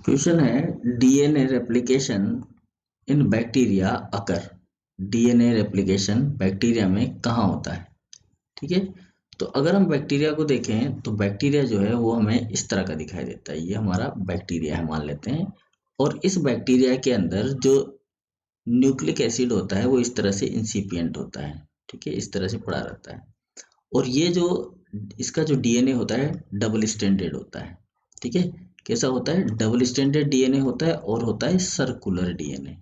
Question है DNA replication इन bacteria अकर। DNA replication bacteria में कहाँ होता है? ठीक है, तो अगर हम बैक्टीरिया को देखें तो बैक्टीरिया जो है वो हमें इस तरह का दिखाई देता है। ये हमारा बैक्टीरिया है मान लेते हैं, और इस बैक्टीरिया के अंदर जो न्यूक्लिक एसिड होता है वो इस तरह से इंसिपिएंट होता है। ठीक है, इस तरह से पड़ा रहता है। और ये जो इसका जो डीएनए होता है डबल स्टैंडर्ड होता है। ठीक है, कैसा होता है? डबल स्टैंडर्ड डीएनए होता है और होता है सर्कुलर डीएनए।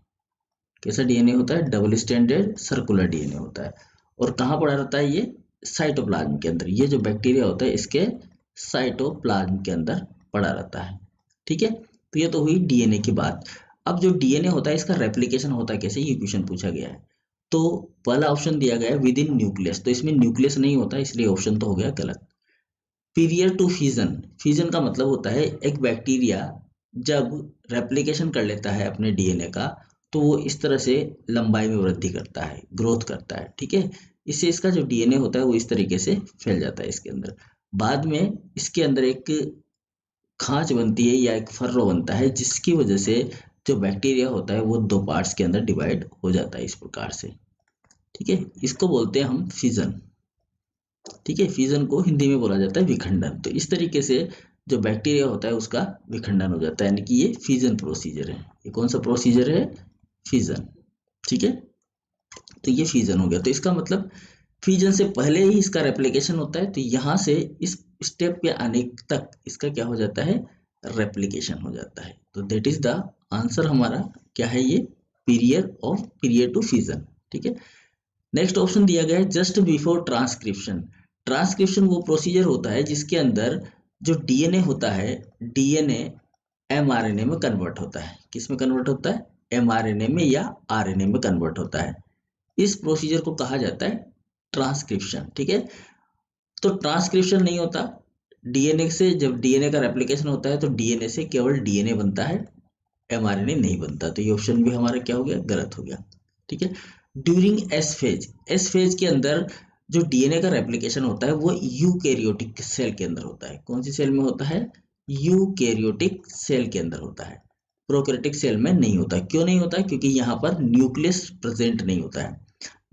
कैसा डीएनए होता है? डबल स्टैंडर्ड सर्कुलर डीएनए होता है। और कहाँ पड़ा रहता है ये? साइटोप्लाज्म के अंदर। ये जो बैक्टीरिया होता है इसके साइटोप्लाज्म के अंदर पड़ा रहता है। ठीक है, तो ये तो हुई डीएनए की बात। अब जो डीएनए होता है इसका रेप्लिकेशन होता है कैसे, ये क्वेश्चन पूछा गया है। तो पहला ऑप्शन दिया गया है विद इन न्यूक्लियस, तो इसमें न्यूक्लियस नहीं होता, इसलिए ऑप्शन तो हो गया गलत। पीरियड टू फिजन, फिजन का मतलब होता है एक बैक्टीरिया जब रेप्लिकेशन कर लेता है अपने डीएनए का, तो वो इस तरह से लंबाई में वृद्धि करता है, ग्रोथ करता है। ठीक है, इससे इसका जो डीएनए होता है वो इस तरीके से फैल जाता है इसके अंदर। बाद में इसके अंदर एक खांच बनती है या एक फर्रो बनता है, जिसकी वजह से जो बैक्टीरिया होता है वो दो पार्ट्स के अंदर डिवाइड हो जाता है इस प्रकार से। ठीक है, इसको बोलते हैं हम फिजन। ठीक है, फिजन को हिंदी में बोला जाता है विखंडन। तो इस तरीके से जो बैक्टीरिया होता है उसका विखंडन हो जाता है, यानी कि ये फिजन प्रोसीजर है। ये कौन सा प्रोसीजर है? फिजन। ठीक है, तो ये फिजन हो गया। तो इसका मतलब फिजन से पहले ही इसका रेप्लिकेशन होता है, तो यहाँ से इस स्टेप पे आने तक इसका क्या हो जाता है? रेप्लिकेशन हो जाता है। तो दैट इज द आंसर हमारा क्या है? ये पीरियड टू फिजन। ठीक है, नेक्स्ट ऑप्शन दिया गया है जस्ट बिफोर ट्रांसक्रिप्शन। ट्रांसक्रिप्शन वो प्रोसीजर होता है जिसके अंदर जो डीएनए होता है, डीएनए एमआरएनए में कन्वर्ट होता है। किस में कन्वर्ट होता है? एमआरएनए में या आरएनए में कन्वर्ट होता है। इस प्रोसीजर को कहा जाता है ट्रांसक्रिप्शन। ठीक है, तो ट्रांसक्रिप्शन नहीं होता डीएनए से। जब डीएनए का रेप्लिकेशन होता है तो डीएनए से केवल डीएनए बनता है, एमआरएनए नहीं बनता। तो ये ऑप्शन भी हमारा क्या हो गया? गलत हो गया। ठीक है, during S phase, S phase के अंदर जो डीएनए का रेप्लिकेशन होता है वो यूकैरियोटिक सेल के अंदर होता है। कौन सी सेल में होता है? यूकैरियोटिक सेल के अंदर होता है, प्रोकैरियोटिक सेल में नहीं होता। क्यों नहीं होता? क्योंकि यहाँ पर न्यूक्लियस प्रेजेंट नहीं होता है।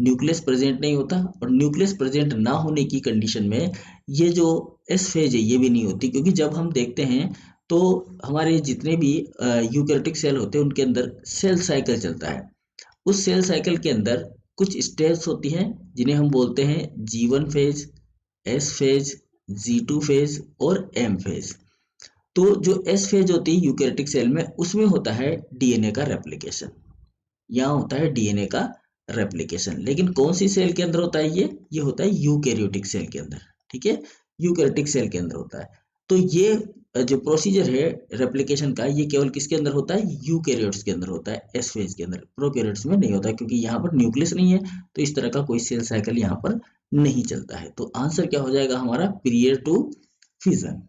न्यूक्लियस प्रेजेंट नहीं होता, और न्यूक्लियस प्रेजेंट ना होने की कंडीशन में ये जो एस फेज है ये भी नहीं होती। क्योंकि जब हम देखते हैं तो हमारे जितने भी यूकैरियोटिक सेल होते हैं उनके अंदर सेल साइकिल चलता है। उस सेल साइकिल के अंदर कुछ स्टेज होती हैं जिन्हें हम बोलते हैं G1 phase, S phase, G2 phase और एम फेज। तो जो एस फेज होती है यूकैरियोटिक सेल में, उसमें होता है डीएनए का रेप्लिकेशन। यहाँ होता है डीएनए का रेप्लिकेशन। लेकिन कौन सी सेल के अंदर होता है ये होता है यूकैरियोटिक सेल के अंदर। ठीक है, यूकैरियोटिक सेल के अंदर होता है। तो ये जो प्रोसीजर है रेप्लिकेशन का, ये केवल किसके अंदर होता है? यूकैरियोट्स के अंदर होता है, एस फेज के अंदर। प्रोकैरियोट्स में नहीं होता, क्योंकि यहाँ पर न्यूक्लियस नहीं है, तो इस तरह का कोई सेल साइकिल यहाँ पर नहीं चलता है। तो आंसर क्या हो जाएगा हमारा? Period to fission.